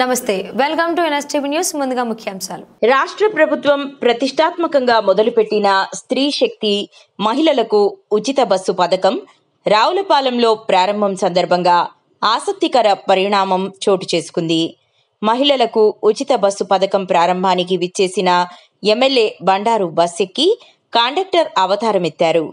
నమస్తే welcome to NSTV news ముందుగా ముఖ్యాంశాలు రాష్ట్ర ప్రభుత్వం ప్రతిష్టాత్మకంగా మొదలుపెట్టిన స్త్రీ శక్తి మహిళలకు ఉచిత బస్సు పథకం రావులపాలెంలో ప్రారంభం సందర్భంగా ఆసక్తికర పరిణామం చోటు చేసుకుంది. మహిళలకు ఉచిత బస్సు పథకం ప్రారంభానికి విచ్చేసిన ఎమ్మెల్యే బండారు బస్ ఎక్కి కండక్టర్ అవతారమెత్తారు.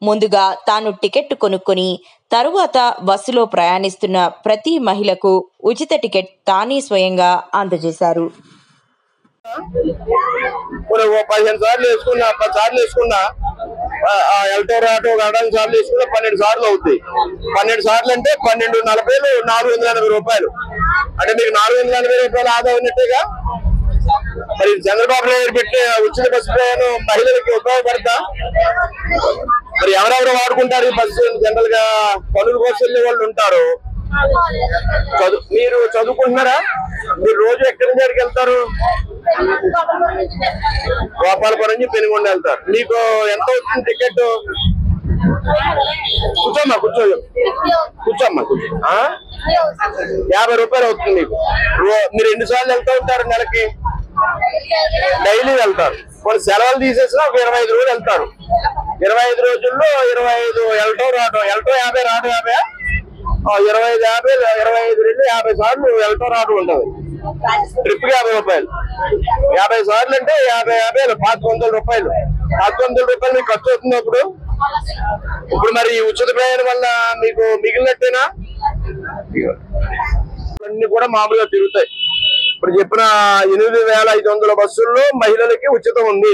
ముందుగా తాను టికెట్ కొనుక్కొని తరువాత బస్సులో ప్రయాణిస్తున్న ప్రతి మహిళకు ఉచిత టికెట్ తానే స్వయంగా అందజేశారు. 15 సార్లు వేసుకున్నా 10 సార్లు వేసుకున్నా ఎల్టోర్ ఆటో 12 సార్లు వేసుకున్నా 12 సార్లు అవుతాయి. 12 సార్లు అంటే 1240 480 రూపాయలు. అంటే మీకు 480 రూపాయలు ఆదా ఉన్నట్టేగా. మరి చంద్రబాబు నాయుడు పెట్టే ఉచిత బస్సు ప్రయాణం మహిళలకి ఉపయోగపడతా? మరి ఎవరెవరు వాడుకుంటారు ఈ బస్సు? జనరల్ గా పనుల కోసం వెళ్ళే వాళ్ళు ఉంటారు. మీరు చదువుకుంటున్నారా? మీరు రోజు ఎక్కడి నుంచి వెళ్తారు? గోపాలపురం నుంచి పెనుగొండ వెళ్తారు. మీకు ఎంత అవుతుంది టికెట్? కూర్చోమ్మా కూర్చో 50 రూపాయలు అవుతుంది మీకు. మీరు ఎన్నిసార్లు వెళ్తూ ఉంటారు నెలకి? డైలీ వెళ్తారు. కొన్ని సెలవులు తీసేసినా ఒక 25 రోజులు వెళ్తారు. 25 రోజుల్లో 25 ఎల్టో 50 రాటో 50 25 50 సార్లు ఎల్టో రాటో ఉంటుంది. ట్రిప్ కి 50 రూపాయలు. 50 సార్లు అంటే 50 500 రూపాయలు. 500 రూపాయలు మీకు ఖర్చు అవుతుంది. ఇప్పుడు మరి ఈ ఉచిత ప్రయాణం వల్ల మీకు మిగిలినట్టేనా? అన్ని కూడా మామూలుగా తిరుగుతాయి. ఇప్పుడు చెప్పిన 8,500 బస్సుల్లో మహిళలకి ఉచితం ఉంది.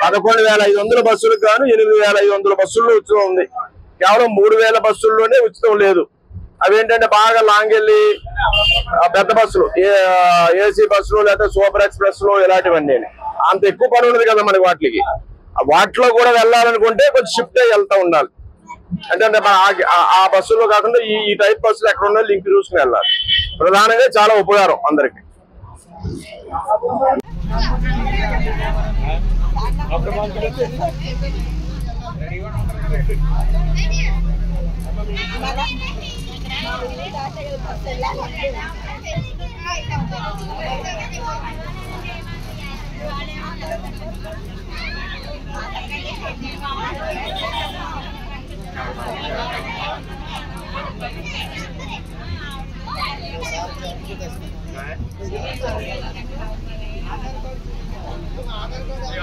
11,500 బస్సులకు గాను 8,500 బస్సుల్లో ఉచితం ఉంది. కేవలం 3,000 బస్సుల్లోనే ఉచితం లేదు. అవేంటంటే బాగా లాంగ్ వెళ్ళి పెద్ద బస్సులు, ఏసీ బస్సులు లేకపోతే సూపర్ ఎక్స్ప్రెస్ లో ఇలాంటివన్నీ అంత ఎక్కువ పని ఉండదు కదా మనకి. వాటిలో కూడా వెళ్ళాలనుకుంటే కొంచెం షిఫ్ట్ అయ్యి వెళ్తా ఉండాలి. అంటే ఆ బస్సులో కాకుండా ఈ టైప్ బస్సులు ఎక్కడ ఉన్నా లింక్ చూసుకుని వెళ్ళాలి. ప్రధానంగా చాలా ఉపకారం అందరికి.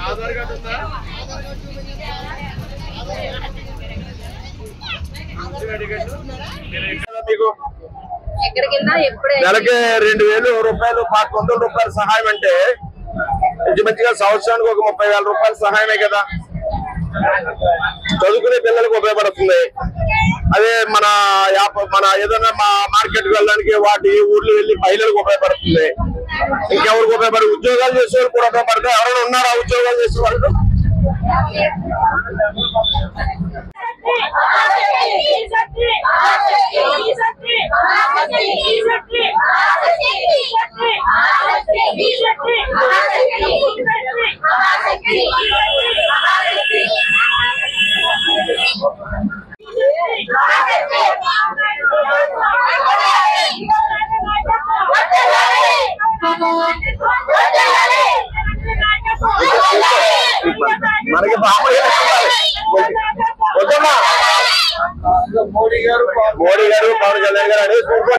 ఆధార్ కార్డు ఉందా? మీకు నెలకి 2,000 రూపాయలు 1,100 రూపాయల సహాయం అంటే మంచిగా సంవత్సరానికి ఒక 30,000 రూపాయల సహాయమే కదా. చదువుకునే పిల్లలకు ఉపయోగపడుతుంది. అదే మన ఏదైనా మార్కెట్ కి వెళ్ళడానికి వాటి ఊర్లు వెళ్ళి మహిళలకు ఉపయోగపడుతుంది. ఇంకెవరికి ఉపయోగపడి? ఉద్యోగాలు చేసే వాళ్ళు కూడా ఉపయోగపడతాయి. ఎవరైనా ఉన్నారా ఉద్యోగాలు చేసే వాళ్ళు? మనకి మోడీ గారు పవన్ కళ్యాణ్ గారు అనేది